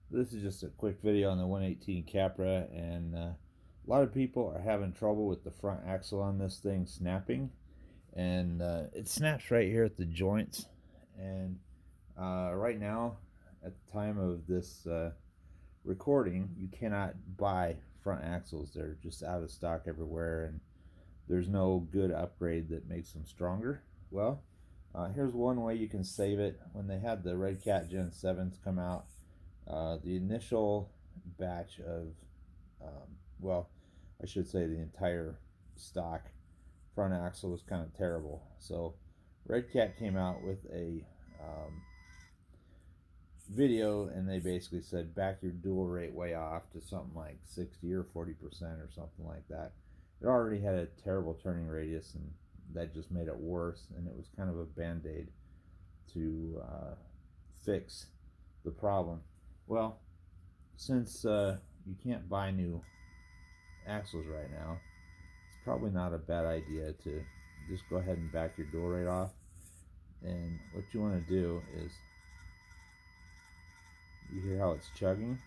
This is just a quick video on the 118 Capra, and a lot of people are having trouble with the front axle on this thing snapping, and it snaps right here at the joints. And right now, at the time of this recording, you cannot buy front axles. They're just out of stock everywhere, and there's no good upgrade that makes them stronger. Well, here's one way you can save it. When they had the Redcat Gen7s come out, the initial batch of, well, I should say the entire stock front axle was kind of terrible. So Redcat came out with a video, and they basically said back your dual rate way off to something like 60 or 40% or something like that. It already had a terrible turning radius, and that just made it worse, and it was kind of a band-aid to fix the problem. Well, since you can't buy new axles right now, it's probably not a bad idea to just go ahead and back your dual rate off. And what you want to do is, you hear how it's chugging?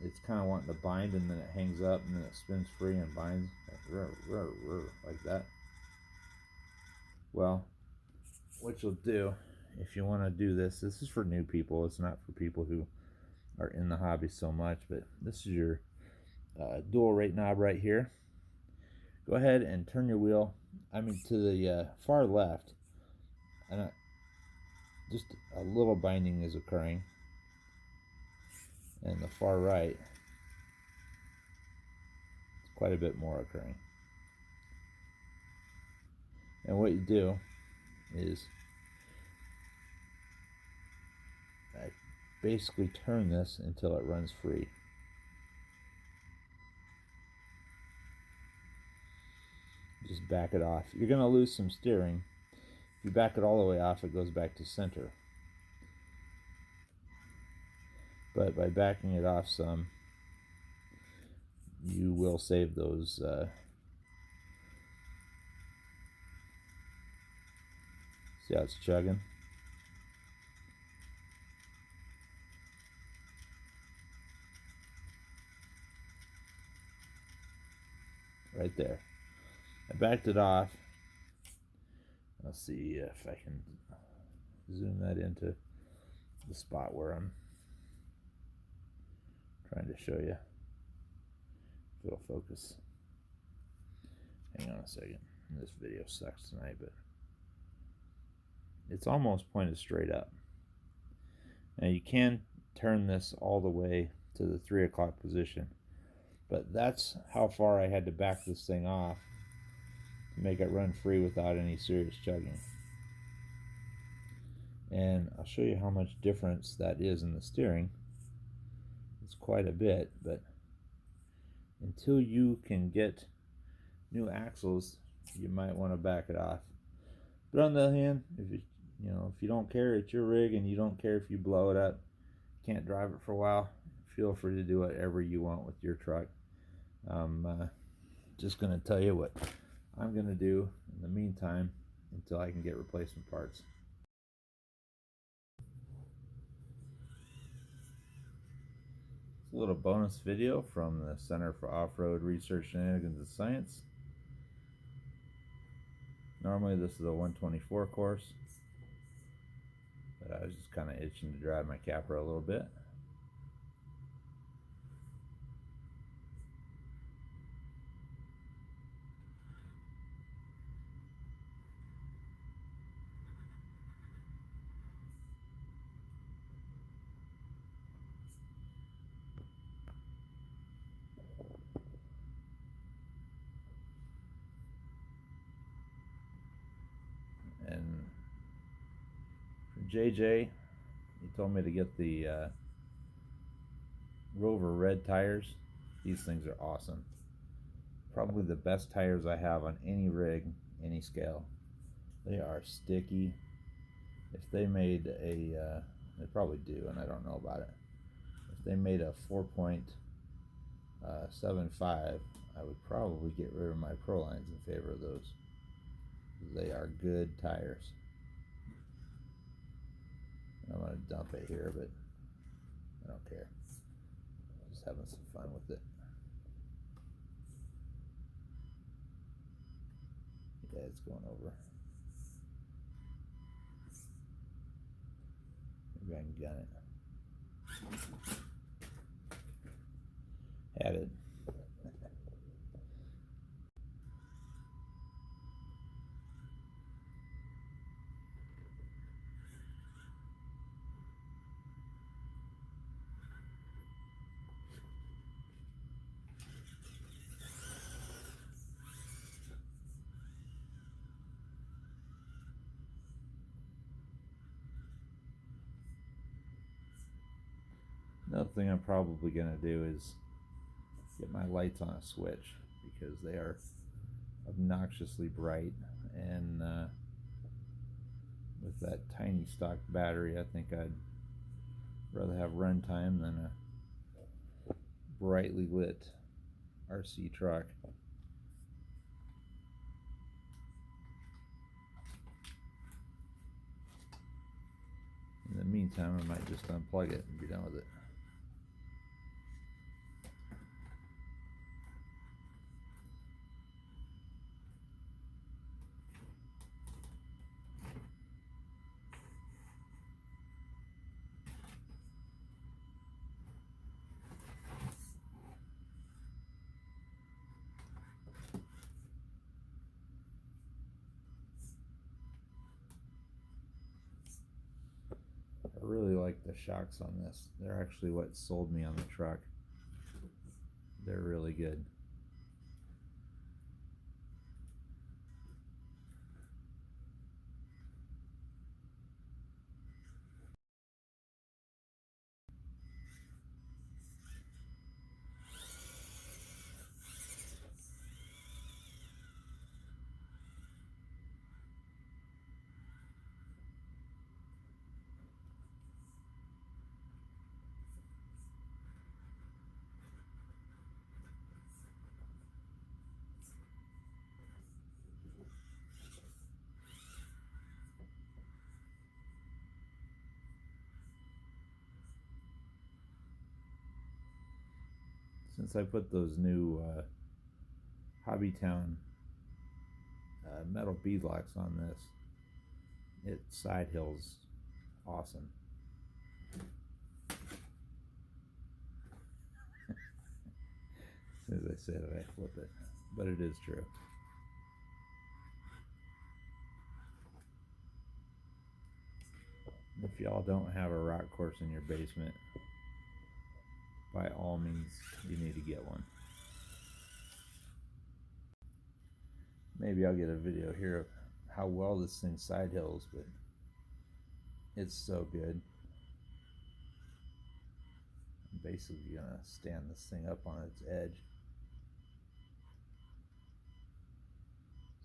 It's kind of wanting to bind, and then it hangs up, and then it spins free and binds like that. Well, what you'll do if you want to do this is for new people. It's not for people who are in the hobby so much, but this is your dual rate knob right here. Go ahead and turn your wheel, to the far left, and just a little binding is occurring, and the far right, it's quite a bit more occurring. And what you do is I basically turn this until it runs free. Just back it off. You're going to lose some steering. If you back it all the way off, it goes back to center. But by backing it off some, you will save those see how it's chugging? Right there. I backed it off. Let's see if I can zoom that into the spot where I'm trying to show you. If it'll focus. Hang on a second. This video sucks tonight, but it's almost pointed straight up. Now you can turn this all the way to the 3 o'clock position, but that's how far I had to back this thing off to make it run free without any serious chugging. And I'll show you how much difference that is in the steering. It's quite a bit, but until you can get new axles, you might want to back it off. But on the other hand, if you don't care, it's your rig, and you don't care if you blow it up, can't drive it for a while, feel free to do whatever you want with your truck. I'm just going to tell you what I'm going to do in the meantime until I can get replacement parts. It's a little bonus video from the Center for Off-Road Research, Shenanigans, and Science. Normally this is a 124 course, but I was just kind of itching to drive my Capra a little bit. And for JJ, he told me to get the Rover red tires. These things are awesome. Probably the best tires I have on any rig, any scale. They are sticky. If they made a, they probably do, and I don't know about it. If they made a 4.75, I would probably get rid of my Pro Lines in favor of those. They are good tires. I'm going to dump it here, but I don't care. Just having some fun with it. Yeah, it's going over. Maybe I can gun it. Had it. Another thing I'm probably going to do is get my lights on a switch, because they are obnoxiously bright, and with that tiny stock battery, I think I'd rather have runtime than a brightly lit RC truck. In the meantime, I might just unplug it and be done with it. I really like the shocks on this. They're actually what sold me on the truck. They're really good. Since I put those new Hobbytown metal beadlocks on this, it side hills awesome. As soon as I say it, I flip it, but it is true. If y'all don't have a rock course in your basement, by all means, you need to get one. Maybe I'll get a video here of how well this thing side hills, but it's so good. I'm basically gonna stand this thing up on its edge.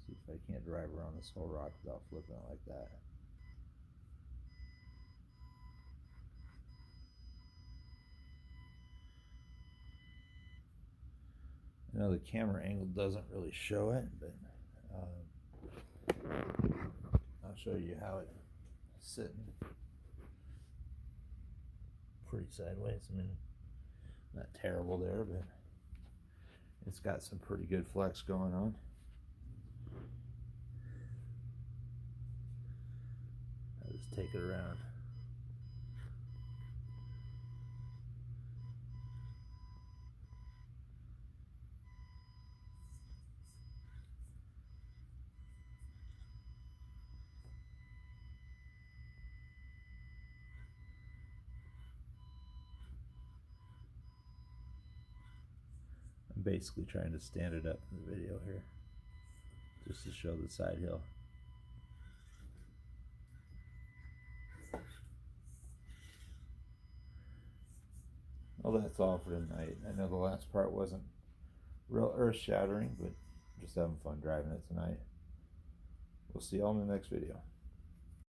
See if I can't drive around this whole rock without flipping it like that. I know the camera angle doesn't really show it, but I'll show you how it's sitting. Pretty sideways. I mean, not terrible there, but it's got some pretty good flex going on. I'll just take it around. I'm basically trying to stand it up in the video here, just to show the side hill. Well, that's all for tonight. I know the last part wasn't real earth-shattering, but just having fun driving it tonight. We'll see y'all in the next video.